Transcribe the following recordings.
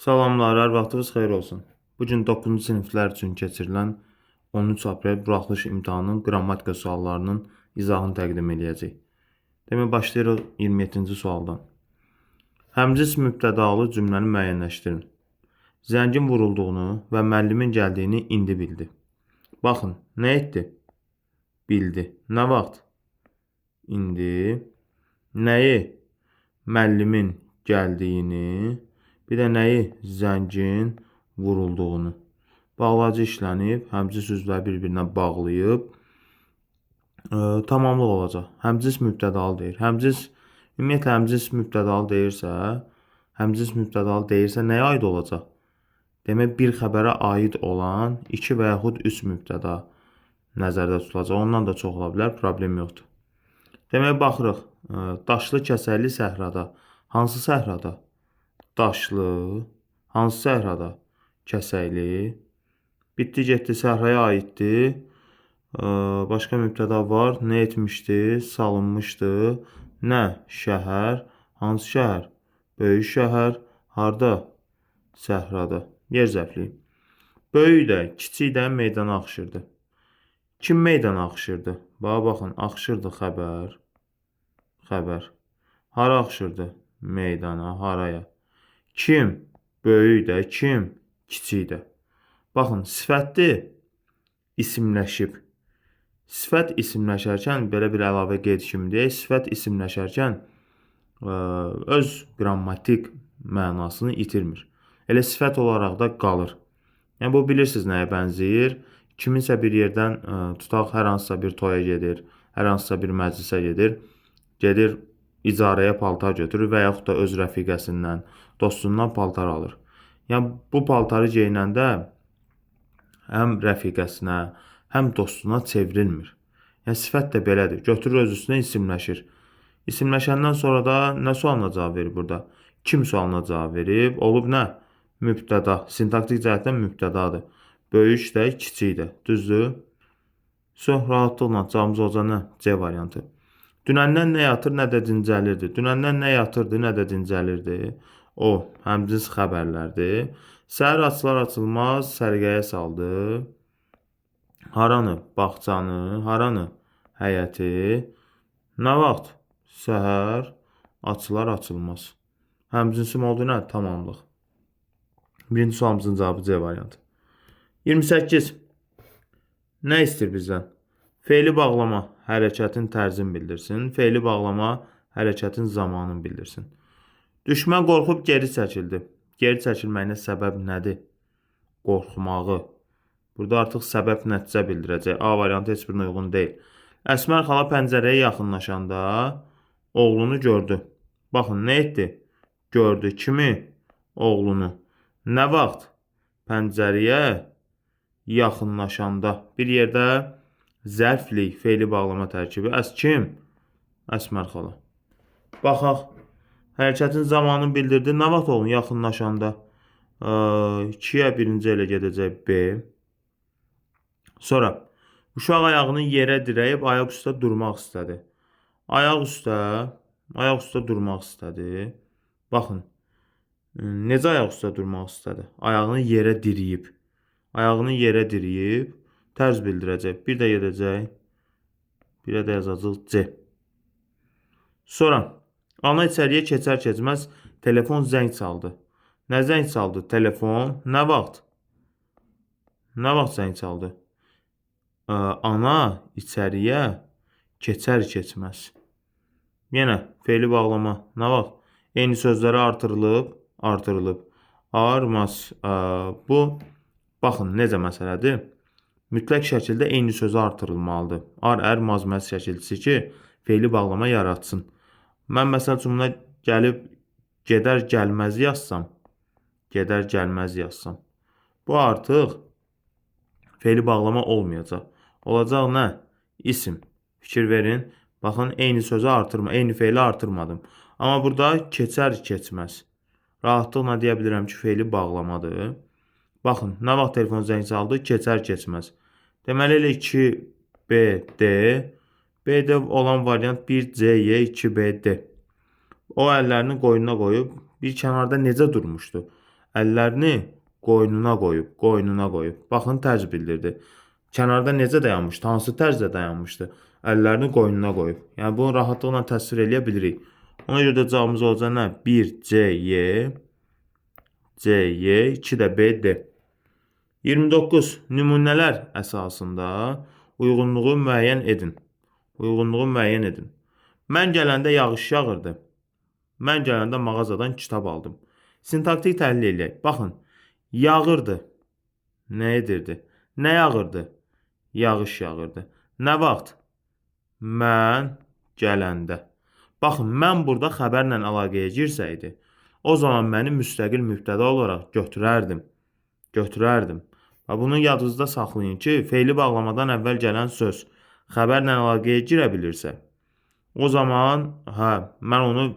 Salamlar, hər vaxtınız xeyir olsun. Bugün 9-cu siniflər üçün keçirilən 13 aprel buraxılış imtahanının qrammatika suallarının izahını təqdim edəcək. Demək, başlayırıq 27-ci sualdan. Həmzis mübtədalı cümləni müəyyənləşdirin. Zəngin vurulduğunu və müəllimin gəldiyini indi bildi. Baxın, nə etdi? Bildi. Nə vaxt? İndi. Nəyi? Müəllimin gəldiyini. Bir də nəyi? Zəngin vurulduğunu. Bağlacı işlənib, həmzis sözləri bir-birinə bağlayıb tamamlıq olacaq. Həmzis mübtədalı deyir. Ümumiyyətlə həmzis mübtədalı deyirsə nəyə aid olacaq? Demək, bir xəbərə aid olan 2 və yaxud 3 mübtəda nəzərdə tutulacaq. Ondan da çox ola bilər, problem yoxdur. Demək, baxırıq. Daşlı kəsəkli səhrada. Hansı səhrada? Daşlı. Hansı səhrada? Kəsəkli. Bitdi, getdi, səhraya aiddir. Başqa mübtəda var. Nə etmişdi? Salınmışdı. Nə? Şəhər. Hansı şəhər? Böyük şəhər. Harda? Səhrada. Yer zərfliyi. Böyük də, kiçik də meydana axışırdı. Kim meydana axışırdı? Baxın, axışırdı xəbər. Xəbər. Hara axışırdı? Meydana, haraya? Kim? Böyük də, kim? Kiçik də. Baxın, sifətdir, isimləşib. Sifət isimləşərkən, belə bir əlavə qeyd kimi deyək, sifət isimləşərkən öz qrammatik mənasını itirmir. Elə sifət olaraq da qalır. Yəni, bu bilirsiniz nəyə bənzəyir? Kiminsə bir yerdən tutaq, hər hansısa bir toya gedir, hər hansısa bir məclisə gedir, icarəyə paltar götürür və yaxud da öz rəfiqəsindən, dostundan paltar alır. Yəni, bu paltarı geyinəndə həm rəfiqəsinə, həm dostuna çevrilmir. Yəni, sifət də belədir. Götürür öz üstünə isimləşir. İsimləşəndən sonra da nə sualına cavab verir burada? Kim sualına cavab verib? Olub nə? Mübtəda. Sintaktik cəhətdən mübtədadır. Böyük də, kiçik də. Düzdür? Rahatlıqla cavabımız olacaq nə? C variantı. Dünəndən nə yatır, nə də dincəlirdi. Dünəndən nə yatırdı, nə də dincəlirdi. O, həmzis xəbərlərdir. Səhər açılar-açılmaz sərgəyə saldı. Haranı? Bağçanı. Haranı? Həyəti. Nə vaxt? Səhər açılar-açılmaz. Həmzinsim oldu nə? Tamamlıq. Birinci sualımızın cavabı C variantı. 28. Nə istəyir bizdən? Fe'li bağlama hərəkətin tərzini bildirsin. Fe'li bağlama hərəkətin zamanını bildirsin. Düşmən qorxub geri çəkildi. Geri çəkilməyinə səbəb nədir? Qorxmağı. Burada artıq səbəb nəticə bildirəcək. A variantı heç birinə uyğun deyil. Əsmər xala pəncərəyə yaxınlaşanda oğlunu gördü. Baxın, nə etdi? Gördü. Kimi? Oğlunu. Nə vaxt? Pəncərəyə yaxınlaşanda. Bir yerdə zərflik, fe'li bağlama tərkibi. Kim? Əsmər xala. Baxaq. Hərəkətin zamanını bildirdi. Nə vaxt olun? Yaxınlaşanda. 2-yə birinci elə gedəcək B. Sonra. Uşaq ayağını yerə dirəyib ayaq üstə durmaq istədi. Ayaq üstə durmaq istədi. Baxın. Necə ayaq üstə durmaq istədi? Ayağını yerə diriyib. Ayağını yerə diriyib tərz bildirəcək. Bir də gedəcək. Bir də yazacaq C. Sonra. Ana içəriyə keçər-keçməz telefon zəng çaldı. Nə zəng çaldı? Telefon. Nə vaxt? Nə vaxt zəng çaldı? Ana içəriyə keçər-keçməz. Yenə fe'li bağlama. Nə vaxt? Eyni sözləri artırılıb. Armaz. Bu, baxın, necə məsələdir? Mütləq şəkildə eyni sözü artırılmalıdır. Maz-məz şəkilçisi ki, fe'li bağlama yaratsın. Mən məsəl üçün buna gəlib gedər-gəlməz yazsam. Bu artıq fe'li bağlama olmayacaq. Olacaq nə? İsim. Fikir verin. Baxın, eyni sözü eyni fe'li artırmadım. Amma burada keçər-keçməz. Rahatlıqla deyə bilirəm ki, fe'li bağlamadır. Baxın, nə vaxt telefon zəng çaldı? Keçər-keçməz. Deməli, elə 2BD. B'də olan variant 1CY, 2BD. O əllərini qoynuna qoyub bir kənarda necə durmuşdu? əllərini qoynuna qoyub, qoynuna qoyub. Baxın, tərz bildirdi. Kənarda necə dayanmışdı? Hansı tərzdə dayanmışdı? Əllərini qoynuna qoyub. Yəni bunu rahatlıqla təsvir eləyə bilirik. Ona görə də cavabımız olacaq nə? 1 CY, CY, 2 də B, D. 29. Nümunələr əsasında uyğunluğu müəyyən edin. Uyğunluğu müəyyən edin. Mən gələndə yağış yağırdı. Mən gələndə mağazadan kitab aldım. Sintaktik təhlil eləyək. Baxın, yağırdı. Nə edirdi? Nə yağırdı? Yağış yağırdı. Nə vaxt? Mən gələndə. Baxın, mən burada xəbərlə əlaqəyə girsəydi, o zaman məni müstəqil mübtəda olaraq götürərdim. Və bunu yadınızda saxlayın ki, fe'li bağlamadan əvvəl gələn söz xəbərlə əlaqəyə girə bilirsə, o zaman mən onu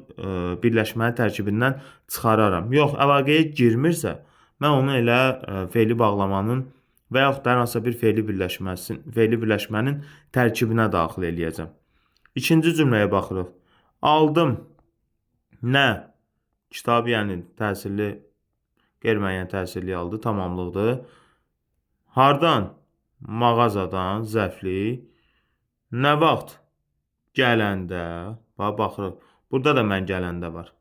birləşmənin tərkibindən çıxararam. Yox, əlaqəyə girmirsə, mən onu elə fe'li bağlamanın və yaxud da hər hansısa bir fe'li birləşmənin tərkibinə daxil eləyəcəm. İkinci cümləyə baxırıq. Aldım. Nə? Kitab, yəni təsirli, qeyri-müəyyən təsirli aldı, tamamlıqdır. Hardan? Mağazadan, zərfli. Nə vaxt? Gələndə. Baxırıq. Burada da mən gələndə var.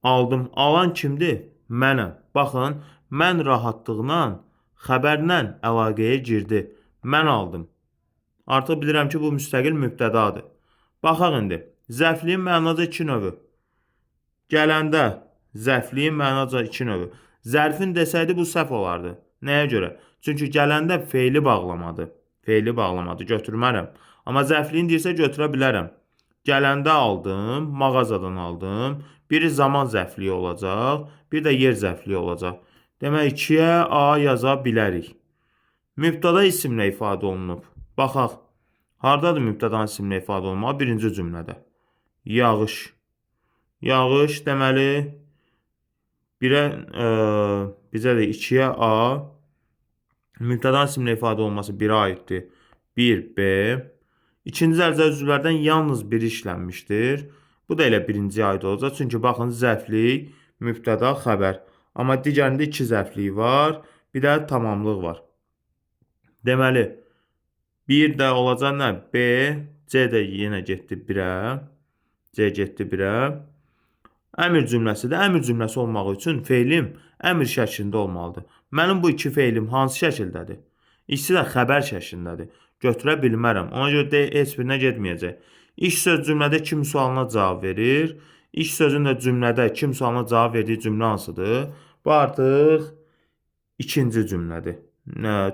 Aldım. Alan kimdir? Mənəm. Baxın, mən rahatlıqla xəbərlə əlaqəyə girdi. Mən aldım. Artıq bilirəm ki, bu müstəqil mübtədadır. Baxaq indi. Zərfliyin mənaca iki növü. Gələndə zərfliyin mənaca iki növü. Zərfin desəydi bu səhv olardı. Nəyə görə? Çünki gələndə fe'li bağlamadır. Fe'li bağlamadır, götürmərəm. Amma zərfliyin deyirsə götürə bilərəm. Gələndə aldım, mağazadan aldım. Biri zaman zərfliyi olacaq, bir də yer zərfliyi olacaq. Demək, 2-yə A yaza bilərik. Mübtəda isimlə ifadə olunub. Baxaq. Hardadır mübtədanın isimlə ifadə olunmağı? Birinci cümlədə. Yağış. Yağış deməli bizə də 2-yə A mübtədanın isimlə ifadə olması 1-ə aiddir. 1B. İkinci dərəcə üzvlərdən yalnız biri işlənmişdir. Bu da elə birinciyə aid olacaq. Çünki baxın, zərflik, mübtəda, xəbər. Amma digərində 2 zərflik var, bir də tamamlıq var. Deməli, 1 də olacaq nə? B, C də yenə getdi 1-ə. C getdi 1-ə. Əmr cümləsidir. Əmr cümləsi olmaq üçün fe'lim əmr şəklində olmalıdır. Mənim bu iki fe'lim hansı şəkildədir? İkisi də xəbər şəklindədir. Götürə bilmərəm. Ona görə də heç birinə getməyəcək. İş söz cümlədə kim sualına cavab verir? İş sözün də cümlədə kim sualına cavab verdiyi cümlə hansıdır? Bu artıq ikinci cümlədir.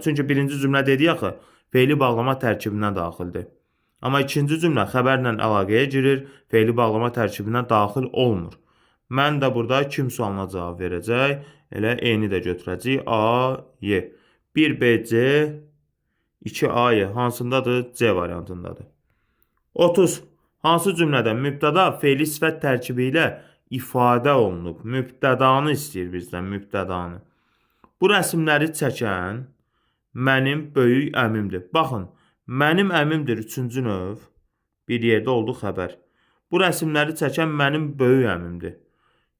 Çünki birinci cümlə dedik axı, fe'li bağlama tərkibinə daxildir. Amma ikinci cümlə xəbərlə əlaqəyə girir, fe'li bağlama tərkibinə daxil olmur. Mən də burada kim sualına cavab verəcək? Elə E-ni də götürəcək. A, Y. 1BC, 2A hansındadır? C variantındadır. 30. Hansı cümlədə mübtəda fe'li sifət tərkibi ilə ifadə olunub? Mübtədanı istəyir bizdən, mübtədanı. Bu rəsmləri çəkən mənim böyük əmimdir. Baxın, mənim əmimdir üçüncü növ. Bir yerdə oldu xəbər. Bu rəsmləri çəkən mənim böyük əmimdir.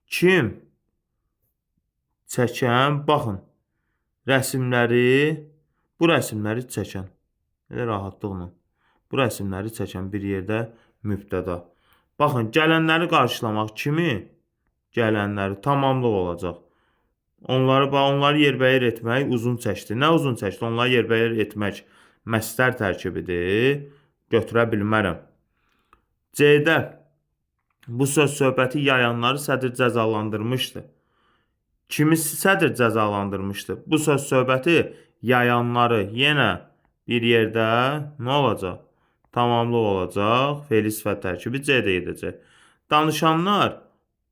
Kim? Çəkən, baxın, bu rəsmləri çəkən. Elə rahatlıqla. Bu rəsmləri çəkən bir yerdə mübtəda. Baxın, gələnləri qarşılamaq kimi? Gələnləri tamamlıq olacaq. Onları yerbəyər etmək uzun çəkdi. Nə uzun çəkdi? Onları yerbəyər etmək məsdər tərkibidir. Götürə bilmərəm. C-də bu söz söhbəti yayanları sədr cəzalandırmışdı. Kimi sədr cəzalandırmışdı? Bu söz söhbəti yayanları yenə bir yerdə nə olacaq? Tamamlıq olacaq. Fe'li sifət tərkibi C-də edəcək. Danışanlar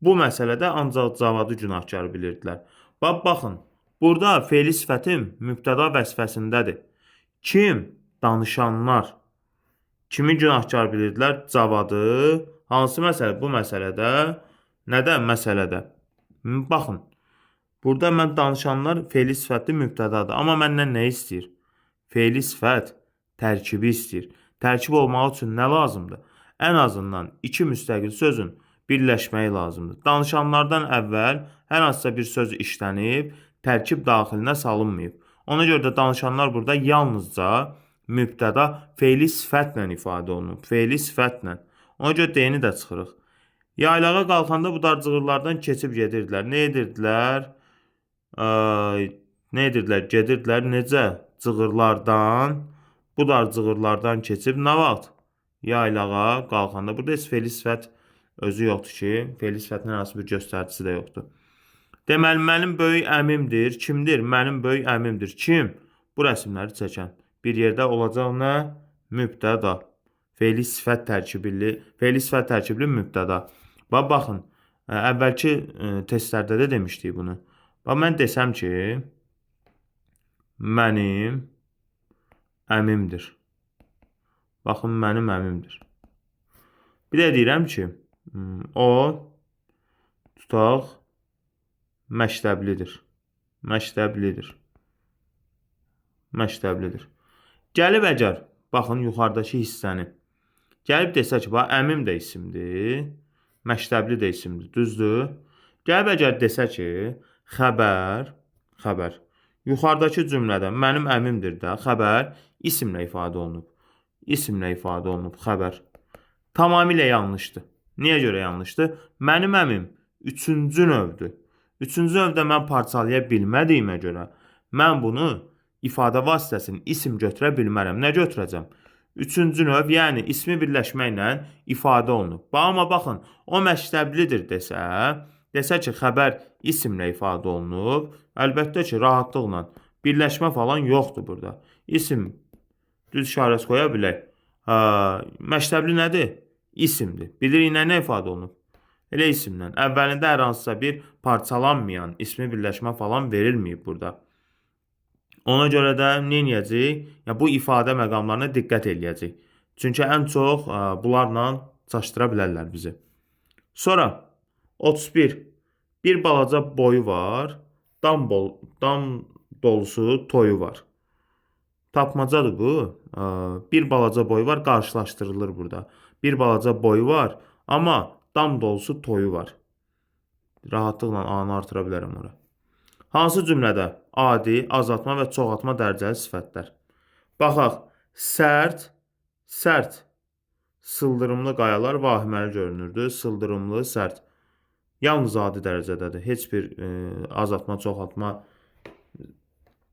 bu məsələdə ancaq cavadı günahkar bilirdilər. Baxın, burada fe'li sifətim mübtəda vəzifəsindədir. Kim? Danışanlar. Kimi günahkar bilirdilər? Cavadı. Hansı məsələ? Bu məsələdə. Nədən məsələdə? Baxın, burada mən danışanlar fe'li sifətli mübtədadır. Amma məndən nə istəyir? Fe'li sifət tərkibi istəyir. Tərkib olmaq üçün nə lazımdır? Ən azından iki müstəqil sözün birləşməyi lazımdır. Danışanlardan əvvəl hər hansısa bir söz işlənib, tərkib daxilinə salınmayıb. Ona görə də danışanlar burada yalnızca mübtəda fe'li sifətlə ifadə olunub. Fe'li sifətlə. Ona görə D-ni də çıxırıq. Yaylağa qalxanda bu darcığırlardan keçib gedirdilər. Nə edirdilər? Nə edirdilər? Gedirdilər necə? Cığırlardan, bu darcığırlardan keçib nə vaxt? Yaylağa qalxanda. Burada heç fe'li sifət özü yoxdur ki, fe'li sifətin hər hansı bir göstəricisi də yoxdur. Deməli, mənim böyük əmimdir. Kimdir? Mənim böyük əmimdir. Kim? Bu rəsmləri çəkən. Bir yerdə olacaq nə? Mübtəda. Fe'li sifət tərkibli mübtəda. Baxın, əvvəlki testlərdə də demişdik bunu. Mən desəm ki, mənim əmimdir. Baxın, mənim əmimdir. Bir də deyirəm ki, o tutaq məktəblidir. Məktəblidir. Gəlib əgər, baxın yuxarıdakı hissəni. Gəlib desə ki, əmim də isimdir, məktəbli də isimdir, düzdür? Gəlib əgər desə ki, xəbər. Yuxarıdakı cümlədə mənim əmimdir də, xəbər isimlə ifadə olunub. Xəbər. Tamamilə yanlışdır. Niyə görə yanlışdır? Mənim əmim üçüncü növdür. Üçüncü növdə mən parçalaya bilmədiyimə görə mən bunu ifadə vasitəsini isim götürə bilmərəm. Nə götürəcəm? Üçüncü növ, yəni ismi birləşməklə ifadə olunub. Amma baxın, o məktəblidir desə ki, xəbər isimlə ifadə olunub. Əlbəttə ki, rahatlıqla birləşmə falan yoxdur burada. İsim düz işarəsi qoya bilək. Məktəbli nədir? İsimdir. Bilirik nə ifadə olunub? Elə isimlə. Əvvəlində hər hansısa bir parçalanmayan ismi birləşmə falan verilməyib burada. Ona görə də nə edəcəyik? Bu ifadə məqamlarına diqqət eləyəcəyik. Çünki ən çox bunlarla çaşdıra bilərlər bizi. Sonra 31. Bir balaca boyu var, dam dolusu toyu var. Tapmacadır bu. Bir balaca boyu var, qarşılaşdırılır burada. Bir balaca boyu var, amma dam dolusu toyu var. Rahatlıqla A-nı artıra bilərəm ora. Hansı cümlədə adi, azaltma və çoxaltma dərəcəli sifətlər? Baxaq, sərt, sıldırımlı qayalar vahiməli görünürdü. Sıldırımlı, sərt. Yalnız adi dərəcədədir. Heç bir azaltma, çoxaltma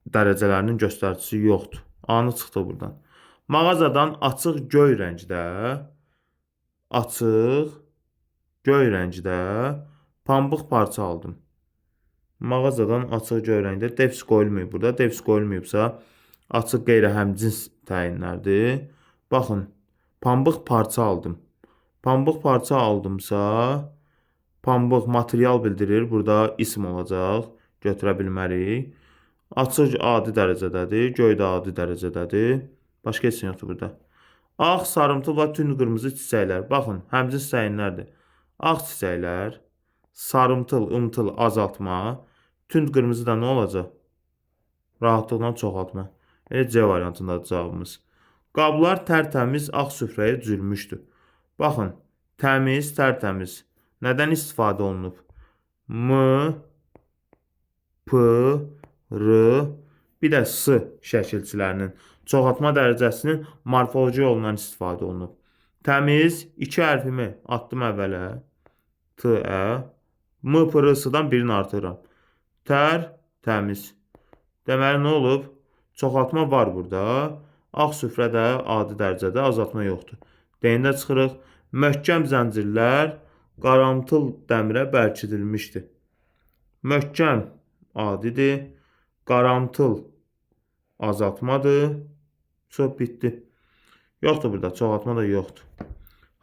dərəcələrinin göstəricisi yoxdur. A-nı çıxdı buradan. Mağazadan açıq göy rəngdə pambıq parça aldım. Mağazadan açıq göy rəngdə defis qoyulmayıb burada. Defis qoyulmayıbsa açıq qeyri-həmcins təyinlərdir. Baxın, pambıq parça aldım. Pambıq parça aldımsa, pambıq material bildirir. Burada isim olacaq. Götürə bilmərik. Açıq adi dərəcədədir. Göy də adi dərəcədədir. Başqa heç yoxdur burada. Ağ, sarımtıl və tünd qırmızı çiçəklər. Baxın, həmcins təyinlərdir. Ağ çiçəklər, sarımtıl, ımtıl, azaltma. Tünd qırmızı da nə olacaq? Rahatlıqla çoxaltma. Elə C variantındadır cavabımız. Qablar tərtəmiz ağ süfrəyə düzülmüşdü. Baxın, təmiz, tərtəmiz. Nədən istifadə olunub? M, P, R, bir də S şəkilçilərinin çoxaltma dərəcəsinin morfoloji yolundan istifadə olunub. Təmiz, 2 hərfimi atdım əvvələ. T-ə. M, P, R, S-dan birini artırıram. Təmiz. Deməli, nə olub? Çoxaltma var burada. Ağ süfrədə adi dərəcədə, azaltma yoxdur. D-ndə çıxırıq. Möhkəm zəncirlər qaramtıl dəmirə bərkidilmişdi. Möhkəm adidir. Qaramtıl azaltmadır. Çox bitdi. Yoxdur burada. Çoxaltma da yoxdur.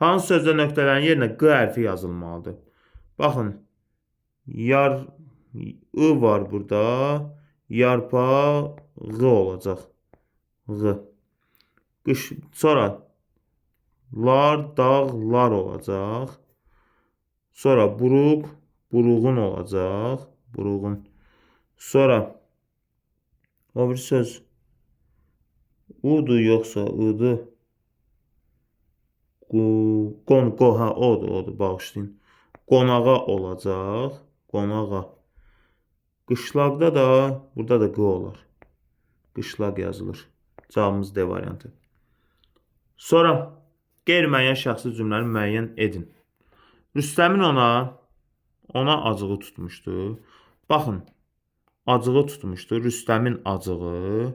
Hansı sözdə nöqtələrin yerinə Q hərfi yazılmalıdır? Baxın. I var burada. Yarpağı olacaq. Sonra dağlar olacaq. Sonra buruğun olacaq. Sonra o bir söz udur yoxsa ıdır. Odur, bağışlayın. Qonağa olacaq. Qonağa. Qışlaqda da burada da q olar. Qışlaq yazılır. Cavabımız D variantı. Sonra qeyri-müəyyən şəxsi cümləni müəyyən edin. Rüstəmin ona acığı tutmuşdu. Baxın, acığı tutmuşdu. Rüstəmin acığı.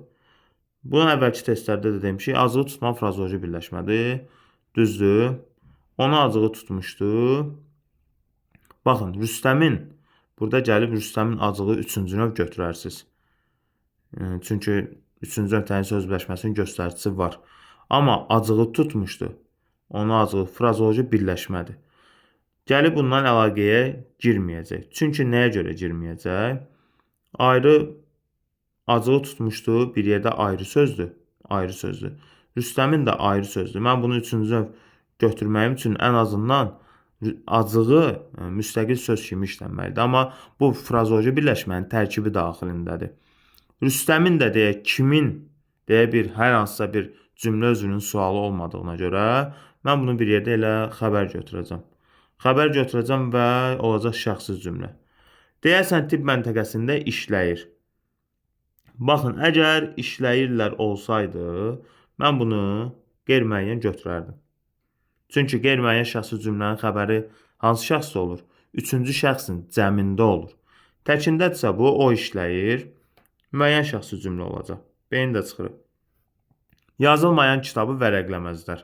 Bunun əvvəlki testlərdə də demişik, acığı tutma frazoloji birləşmədir. Düzdür. Ona acığı tutmuşdu. Baxın, Rüstəmin burada gəlib Rüstəmin acığı üçüncü növ götürərsiniz. Çünki üçüncü növtənin söz birləşməsinin göstəricisi var. Amma acığı tutmuşdu. Ona acığı frazoloji birləşmədir. Gəlib bundan əlaqəyə girməyəcək. Çünki nəyə görə girməyəcək? Ayrı acığı tutmuşdu, bir yerdə ayrı sözdür. Ayrı sözdür. Rüstəmin də ayrı sözdür. Mən bunu üçüncü növ götürməyim üçün ən azından acığı müstəqil söz kimi işlənməlidir. Amma bu frazoloji birləşmənin tərkibi daxilindədir. Rüstəmin də deyə kimin deyə hər hansısa bir cümlə özünün sualı olmadığına görə mən bunu bir yerdə elə xəbər götürəcəm. Xəbər götürəcəm və olacaq şəxsi cümlə. Deyəsən tibb məntəqəsində işləyir. Baxın, əgər işləyirlər olsaydı, mən bunu qeyri-müəyyən götürərdim. Çünki qeyri-müəyyən şəxsi cümlənin xəbəri hansı şəxsdə olur? Üçüncü şəxsin cəmində olur. Təkindədirsə bu, o işləyir. Müəyyən şəxsi cümlə olacaq. B-ni də çıxırıq. Yazılmayan kitabı vərəqləməzlər.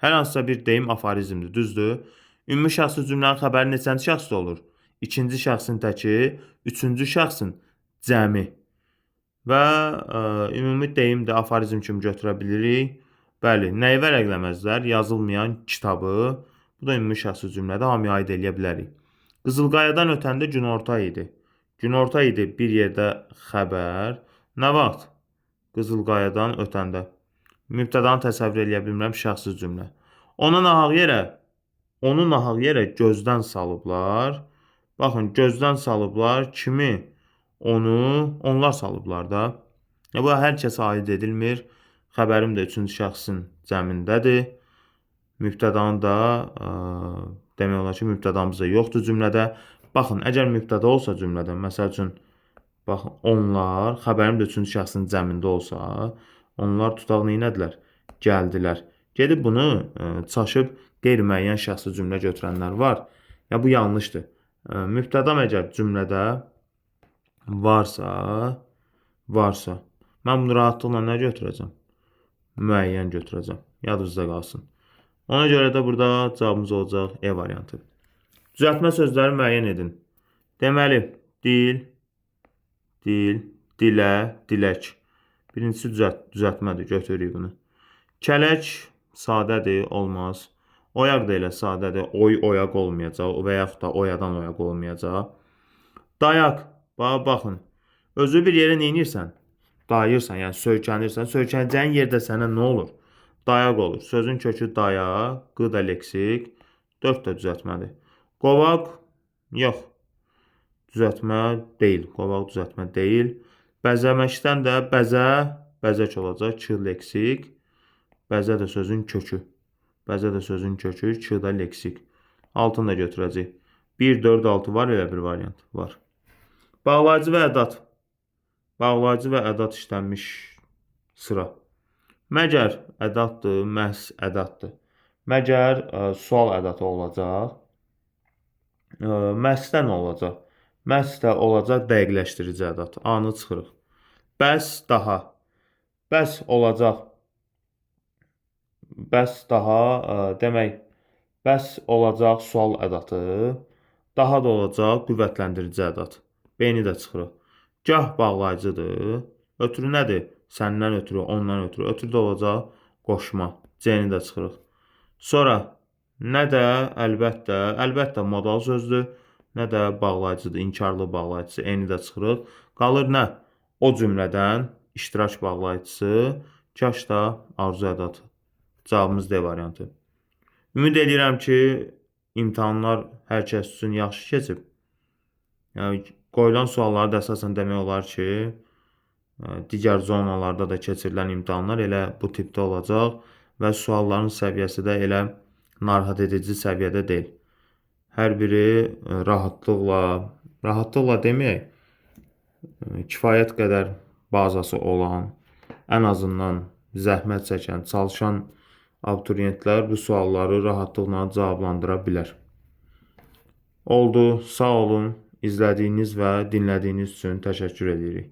Hər hansısa bir deyim aforizmdir, düzdür? Ümumi şəxsi cümlənin xəbəri neçənci şəxsdə olur? İkinci şəxsin təki, üçüncü şəxsin cəmi. Və ümumi deyimdir, aforizm kimi götürə bilirik. Bəli, nəyi vərəqləməzlər? Yazılmayan kitabı. Bu da ümumi şəxsi cümlədə hamıya aid eləyə bilərik. Qızılqayadan ötəndə günorta idi. Günorta idi bir yerdə xəbər. Nə vaxt? Qızılqayadan ötəndə. Mübtədanı təsəvvür eləyə bilmirəm, şəxsi cümlə. Onu nahaq yerə gözdən salıblar. Baxın, gözdən salıblar. Kimi? Onlar salıblar da. Bu hər kəsə aid edilmir. Xəbərim də üçüncü şəxsin cəmindədir. Mübtədanı da demək olar ki, mübtədamız da yoxdur cümlədə. Baxın, əgər mübtəda olsa cümlədə, məsəl üçün, baxın, onlar, xəbərim də üçüncü şəxsin cəmində olsa, onlar tutaq neynədilər? Gəldilər. Gedib bunu çaşıb qeyri-müəyyən şəxsi cümlə götürənlər var. Ya bu yanlışdır. Mübtədam əgər cümlədə varsa, mən bunu rahatlıqla nə götürəcəm? Müəyyən götürəcəm. Yadınızda qalsın. Ona görə də burada cavabımız olacaq E variantı. Düzəltmə sözləri müəyyən edin. Deməli, dil, dilə, dilək. Birincisi düzəltmədir, götürürük bunu. Kələk sadədir, olmaz. Oyaq da elə sadədir, oyaq olmayacaq və yaxud da oyadan oyaq olmayacaq. Dayaq, baxın, özü bir yerə neynirsən? Dayırsan, yəni söykənirsən. Söykənəcəyin yerdə sənə nə olur? Dayaq olur. Sözün kökü dayaq, q da leksik, 4 də düzəltmədir. Qovaq, yox. Düzəltmə deyil. Qovaq düzəltmə deyil. Bəzəməkdən də bəzək olacaq, q leksik. Bəzə də sözün kökü. Q da leksik. Altını da götürəcək. 1, 4, 6 var, elə bir variant var. Bağlayıcı və ədat. Bağlayıcı və ədat işlənmiş sıra. Məgər ədatdır, məhz ədatdır. Məgər sual ədatı olacaq. Məhzdə nə olacaq? Məhzdə olacaq dəqiqləşdirici ədat. A-nı çıxırıq. Bəs daha. Bəs olacaq. Bəs daha demək, bəs olacaq sual ədatı. Daha da olacaq qüvvətləndirici ədat. B-ni də çıxırıq. Gah bağlayıcıdır. Ötürü nədir? Səndən ötürü, ondan ötürü. Ötürü də olacaq qoşma. C-ni də çıxırıq. Sonra nə də əlbəttə modal sözdür. Nə də bağlayıcıdır, inkarlı bağlayıcısı. E-ni də çıxırıq. Qalır nə? O cümlədən iştirak bağlayıcısı, kaş da arzu ədatı. Cavabımız D variantı. Ümid edirəm ki, imtahanlar hər kəs üçün yaxşı keçib. Yəni, qoyulan sualları da əsasən demək olar ki, digər zonalarda da keçirilən imtahanlar elə bu tipdə olacaq və sualların səviyyəsi də elə narahat edici səviyyədə deyil. Hər biri rahatlıqla deməyək, kifayət qədər bazası olan, ən azından zəhmət çəkən, çalışan abituriyentlər bu sualları rahatlıqla cavablandıra bilər. Oldu, sağ olun, izlədiyiniz və dinlədiyiniz üçün təşəkkür edirik.